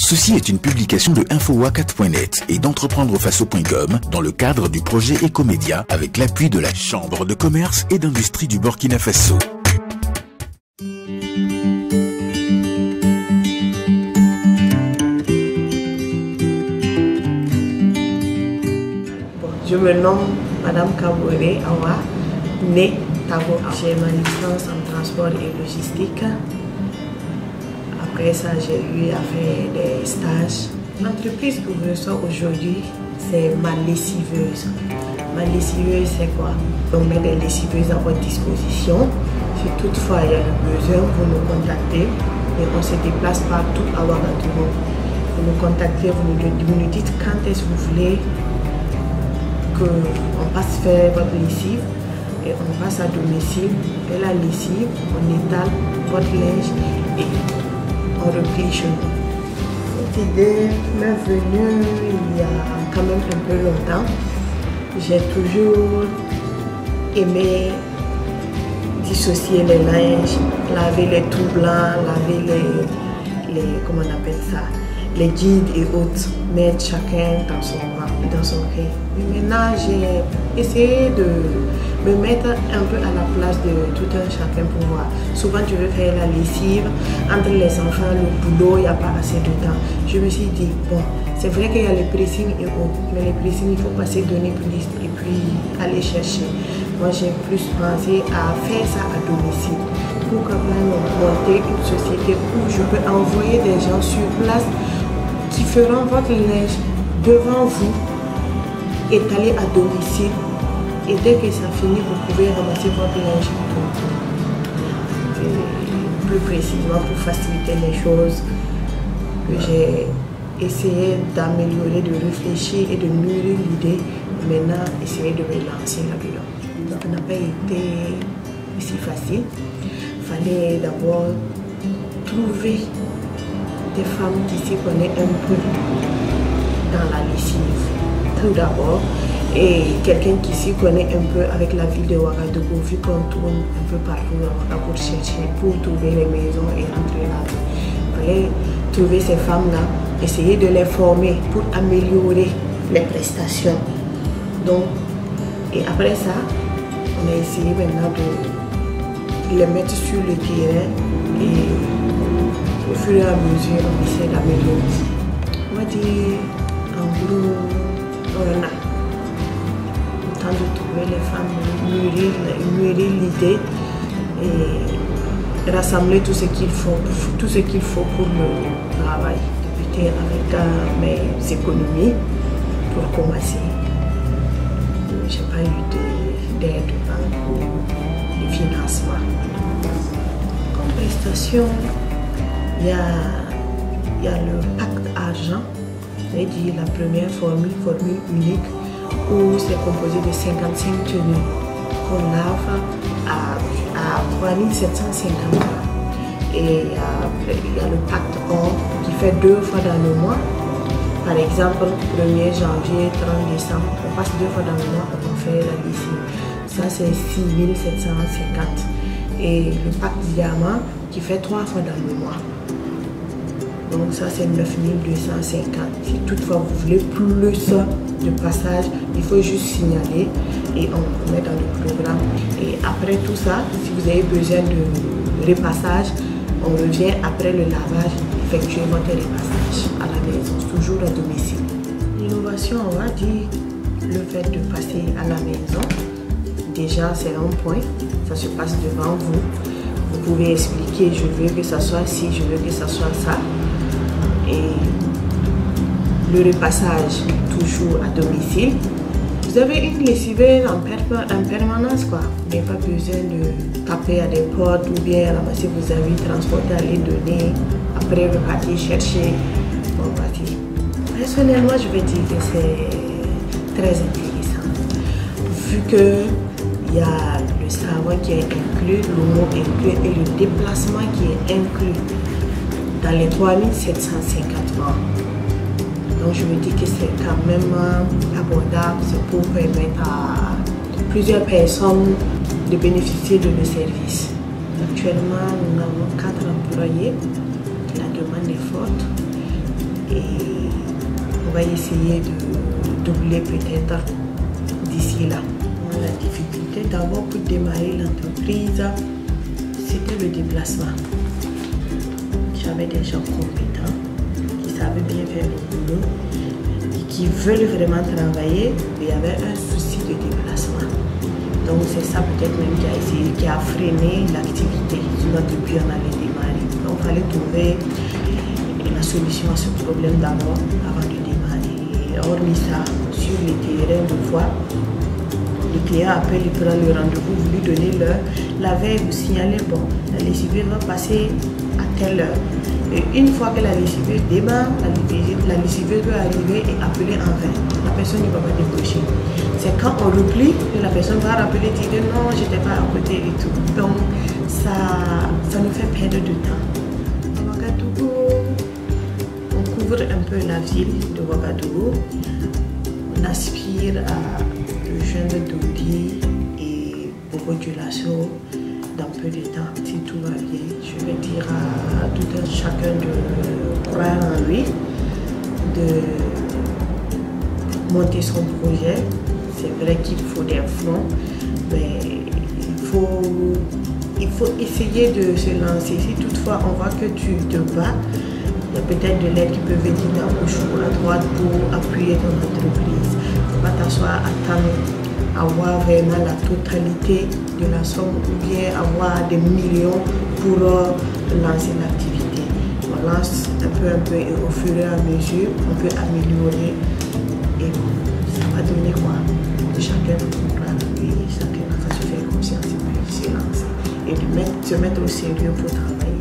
Ceci est une publication de Infowacat.net et d'entreprendrefaso.com dans le cadre du projet Ecomédia avec l'appui de la Chambre de commerce et d'industrie du Burkina Faso. Je me nomme Madame Kaboré Awa, née Tabo. J'ai ma licence en transport et logistique. Après ça, j'ai eu à faire des stages. L'entreprise que je reçois aujourd'hui, c'est ma lessiveuse. Ma lessiveuse, c'est quoi? On met des lessiveuses à votre disposition. Si toutefois il y a le besoin, vous nous contactez et on se déplace partout à Ouagadougou. Vous nous contactez, vous nous dites quand est-ce que vous voulez qu'on passe faire votre lessive et on passe à domicile et la lessive, on étale votre linge et on replie chez nous. Cette idée m'est venue il y a quand même un peu longtemps. J'ai toujours aimé dissocier les linges, laver les tout blancs, laver les comment on appelle ça, les guides et autres, mettre chacun dans son rang, dans son rang. Maintenant, j'ai essayé de me mettre un peu à la place de tout un chacun pour voir. Souvent, tu veux faire la lessive, entre les enfants, le boulot, il n'y a pas assez de temps. Je me suis dit, bon, c'est vrai qu'il y a les pressings et autres, mais les pressings, il faut passer, donner plus et puis aller chercher. Moi, j'ai plus pensé à faire ça à domicile pour quand même monter une société où je peux envoyer des gens sur place qui feront votre linge devant vous, étalé à domicile. Et dès que ça finit, vous pouvez ramasser votre linge. Plus précisément, pour faciliter les choses, j'ai essayé d'améliorer, de réfléchir et de mûrir l'idée. Maintenant, essayer de me lancer là-dedans. Ça n'a pas été si facile. Il fallait d'abord trouver des femmes qui s'y connaissent un peu dans la lessive, tout d'abord, et quelqu'un qui s'y connaît un peu avec la ville de Ouagadougou, vu qu'on tourne un peu partout pour chercher, pour trouver les maisons et rentrer là. Il fallait trouver ces femmes-là, essayer de les former pour améliorer les prestations. Donc, et après ça, on a essayé maintenant de les mettre sur le terrain et au fur et à mesure, on essaie d'améliorer. On va dire, en gros, on a le temps de trouver les femmes, mûrir l'idée et rassembler tout ce qu'il faut pour le travail. Débuter avec mes économies pour commencer. Je n'ai pas eu d'aide de banque ou de financement. Comme prestation, il y a le pacte argent, c'est-à-dire la première formule unique, où c'est composé de 55 tenues qu'on lave à 3750 francs. Et il y a le pacte or qui fait 2 fois dans le mois. Par exemple, 1er janvier, 30 décembre, on passe 2 fois dans le mois, on fait la lessive. Ça, c'est 6750. Et le pacte diamant qui fait 3 fois dans le mois. Donc ça, c'est 9250. Si toutefois vous voulez plus de passage, il faut juste signaler et on met dans le programme. Et après tout ça, si vous avez besoin de repassage, on revient après le lavage, effectuer votre repassage à la maison, toujours à domicile. L'innovation, on va dire, le fait de passer à la maison, déjà c'est un point, ça se passe devant vous. Vous pouvez expliquer, je veux que ça soit ci, je veux que ça soit ça. Et le repassage, toujours à domicile. Vous avez une lessiveuse en permanence, quoi. Vous n'avez pas besoin de taper à des portes ou bien ramasser vos avis, transporter, aller donner, après repartir chercher. Bon, partir. Personnellement, je vais dire que c'est très intéressant. Vu qu'il y a le savon qui est inclus, l'eau inclus et le déplacement qui est inclus dans les 3750 francs. Donc je me dis que c'est quand même abordable, c'est pour permettre à plusieurs personnes de bénéficier de nos services. Actuellement, nous avons 4 employés, la demande est forte et on va essayer de doubler peut-être d'ici là. La difficulté d'abord pour démarrer l'entreprise, c'était le déplacement. J'avais des gens compétents qui savaient bien faire le boulot et qui veulent vraiment travailler, mais il y avait un souci de déplacement. Donc c'est ça peut-être même qui a freiné l'activité. Sinon depuis on allait démarrer. Donc il fallait trouver la solution à ce problème d'abord avant de démarrer. Et hormis ça, sur les terrains de fois, le client appelle, il prend le rendez-vous, vous lui donnez l'heure. La veille, vous signalez, bon, la lessiveuse va passer à telle heure. Et une fois que la lessiveuse démarre, la lessiveuse peut arriver et appeler en vain. La personne ne va pas décrocher. C'est quand on replie que la personne va rappeler, dire non, je n'étais pas à côté et tout. Donc, ça nous fait perdre du temps. À Ouagadougou, on couvre un peu la ville de Ouagadougou. On aspire à rejoindre Dodi et Bobo Dioulasso dans peu de temps, si tout va bien. Je vais dire à tout un chacun de croire en lui, de monter son projet. C'est vrai qu'il faut des fonds, mais il faut essayer de se lancer. Si toutefois on voit que tu te bats, il y a peut-être de l'aide qui peut venir à gauche ou à droite pour appuyer ton entreprise. Il ne faut pas t'asseoir à attendre avoir vraiment la totalité de la somme ou bien avoir des millions pour lancer l'activité. On lance un peu et au fur et à mesure, on peut améliorer et ça va donner quoi? Chacun comprend et chacun va se faire conscience et se lancer et de se mettre au sérieux pour travailler.